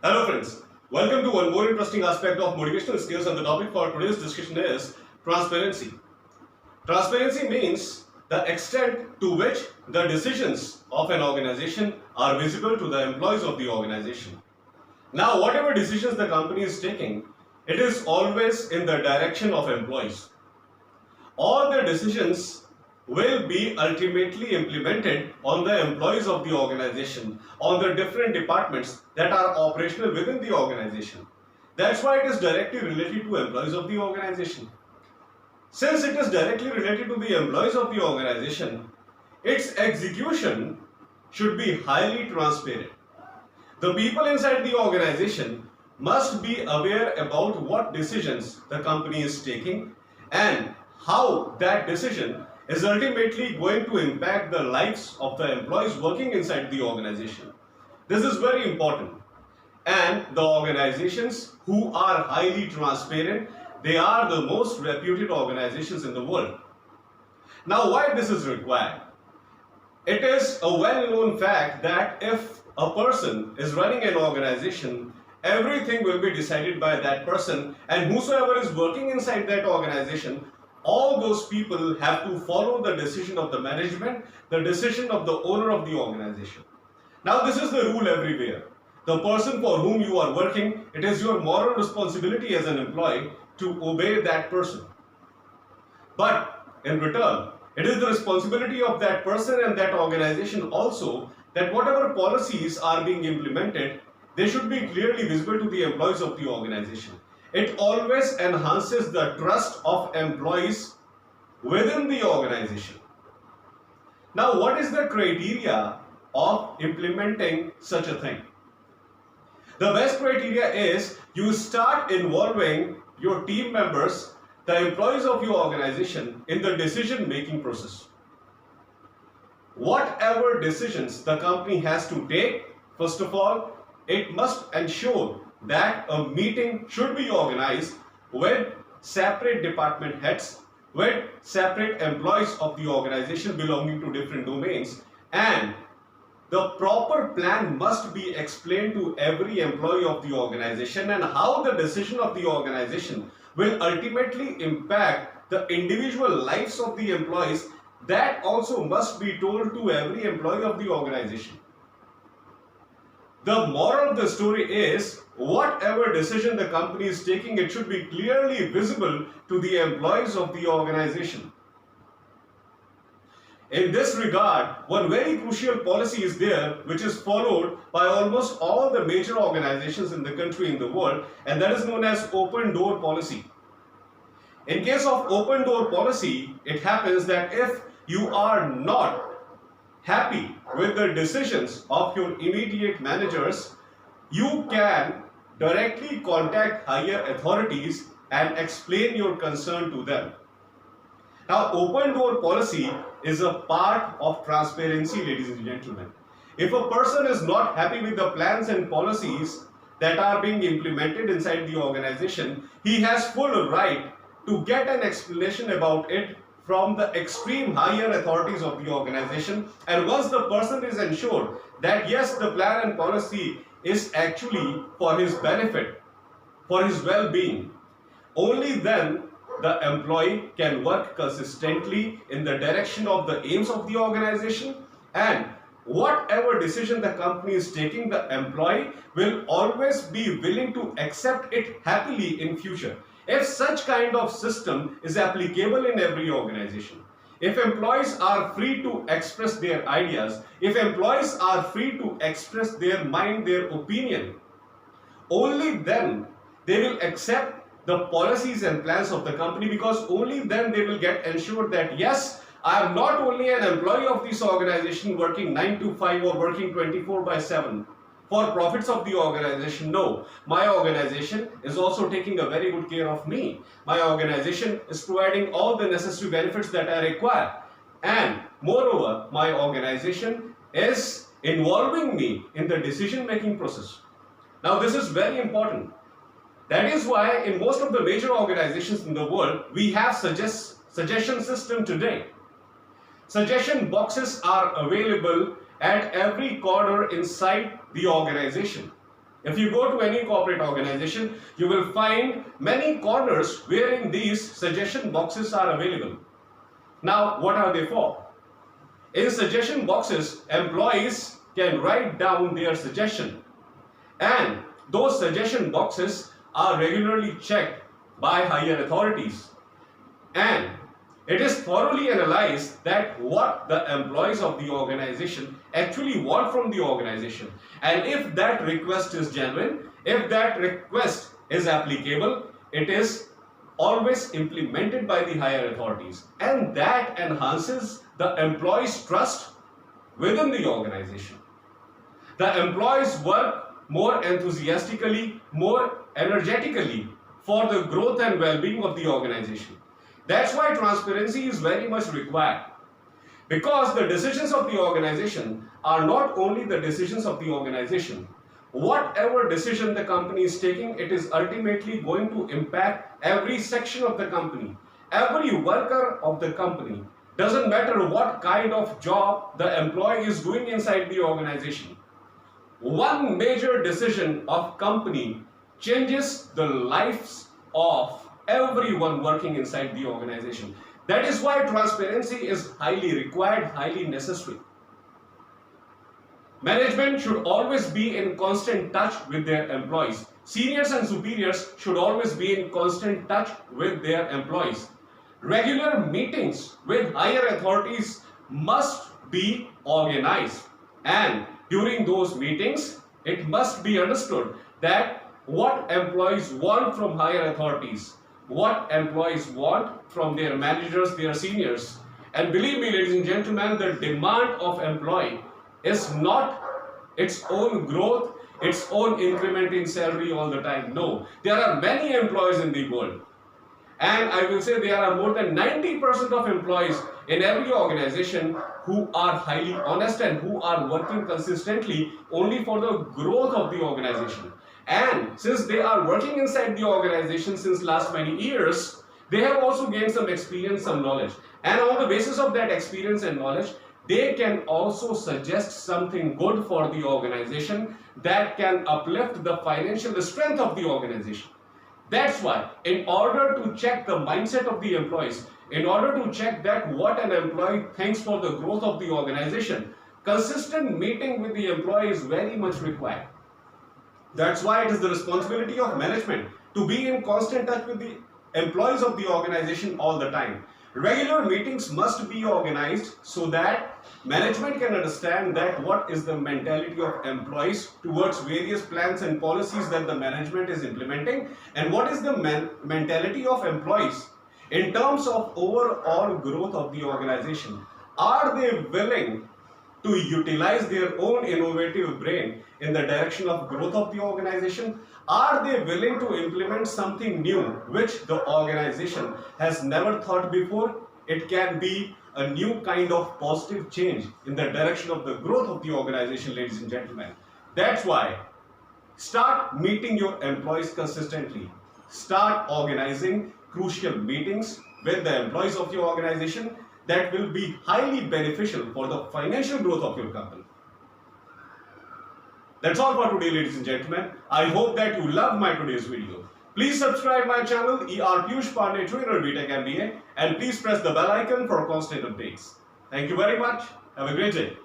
Hello friends, welcome to one more interesting aspect of motivational skills, and the topic for today's discussion is transparency. Transparency means the extent to which the decisions of an organization are visible to the employees of the organization. Now, whatever decisions the company is taking, it is always in the direction of employees. All the decisions will be ultimately implemented on the employees of the organization, on the different departments that are operational within the organization. That's why it is directly related to employees of the organization. Since it is directly related to the employees of the organization, its execution should be highly transparent. The people inside the organization must be aware about what decisions the company is taking and how that decision is ultimately going to impact the lives of the employees working inside the organization. This is very important. And the organizations who are highly transparent, they are the most reputed organizations in the world. Now, why this is required? It is a well-known fact that if a person is running an organization, everything will be decided by that person, and whosoever is working inside that organization, all those people have to follow the decision of the management, the decision of the owner of the organization. Now, this is the rule everywhere. The person for whom you are working, it is your moral responsibility as an employee to obey that person. But in return, it is the responsibility of that person and that organization also that whatever policies are being implemented, they should be clearly visible to the employees of the organization. It always enhances the trust of employees within the organization. Now, what is the criteria of implementing such a thing? The best criteria is you start involving your team members, the employees of your organization, in the decision-making process. Whatever decisions the company has to take, first of all, it must ensure that a meeting should be organized with separate department heads, with separate employees of the organization belonging to different domains, and the proper plan must be explained to every employee of the organization, and how the decision of the organization will ultimately impact the individual lives of the employees, that also must be told to every employee of the organization. The moral of the story is, whatever decision the company is taking, it should be clearly visible to the employees of the organization. In this regard, one very crucial policy is there which is followed by almost all the major organizations in the country, in the world, and that is known as open door policy. In case of open door policy, it happens that if you are not happy with the decisions of your immediate managers, you can directly contact higher authorities and explain your concern to them. Now, open door policy is a part of transparency, ladies and gentlemen. If a person is not happy with the plans and policies that are being implemented inside the organization, he has full right to get an explanation about it from the extreme higher authorities of the organization. And once the person is ensured that yes, the plan and policy is actually for his benefit, for his well-being, only then the employee can work consistently in the direction of the aims of the organization, and whatever decision the company is taking, the employee will always be willing to accept it happily in future. If such kind of system is applicable in every organization, if employees are free to express their ideas, if employees are free to express their mind, their opinion, only then they will accept the policies and plans of the company, because only then they will get ensured that yes, I am not only an employee of this organization working 9 to 5 or working 24/7 for profits of the organization. No, my organization is also taking a very good care of me. My organization is providing all the necessary benefits that I require. And moreover, my organization is involving me in the decision-making process. Now, this is very important. That is why in most of the major organizations in the world, we have suggestion system today. Suggestion boxes are available at every corner inside the organization. If you go to any corporate organization, you will find many corners wherein these suggestion boxes are available. Now, what are they for? In suggestion boxes, employees can write down their suggestion, and those suggestion boxes are regularly checked by higher authorities, and it is thoroughly analyzed that what the employees of the organization actually want from the organization, and if that request is genuine, if that request is applicable, it is always implemented by the higher authorities, and that enhances the employees' trust within the organization. The employees work more enthusiastically, more energetically for the growth and well-being of the organization. That's why transparency is very much required, because the decisions of the organization are not only the decisions of the organization. Whatever decision the company is taking, it is ultimately going to impact every section of the company, every worker of the company. Doesn't matter what kind of job the employee is doing inside the organization. One major decision of company changes the lives of everyone working inside the organization. That is why transparency is highly required, highly necessary. Management should always be in constant touch with their employees. Seniors and superiors should always be in constant touch with their employees. Regular meetings with higher authorities must be organized, and during those meetings, it must be understood that what employees want from higher authorities, what employees want from their managers, their seniors. And believe me, ladies and gentlemen, the demand of employee is not its own growth, its own increment in salary all the time. No, there are many employees in the world. And I will say there are more than 90% of employees in every organization who are highly honest and who are working consistently only for the growth of the organization. And since they are working inside the organization since last many years, they have also gained some experience, some knowledge. And on the basis of that experience and knowledge, they can also suggest something good for the organization that can uplift the financial strength of the organization. That's why, in order to check the mindset of the employees, in order to check that what an employee thinks for the growth of the organization, consistent meeting with the employee is very much required. That's why it is the responsibility of management to be in constant touch with the employees of the organization all the time. Regular meetings must be organized so that management can understand that what is the mentality of employees towards various plans and policies that the management is implementing, and what is the mentality of employees in terms of overall growth of the organization. Are they willing to utilize their own innovative brain in the direction of growth of the organization? Are they willing to implement something new which the organization has never thought before? It can be a new kind of positive change in the direction of the growth of the organization, ladies and gentlemen. That's why start meeting your employees consistently. Start organizing crucial meetings with the employees of your organization that will be highly beneficial for the financial growth of your company. That's all for today, ladies and gentlemen. I hope that you loved my today's video. Please subscribe my channel Er.Piyush Pandey Trainer B.Tech MBA, and please press the bell icon for constant updates. Thank you very much. Have a great day.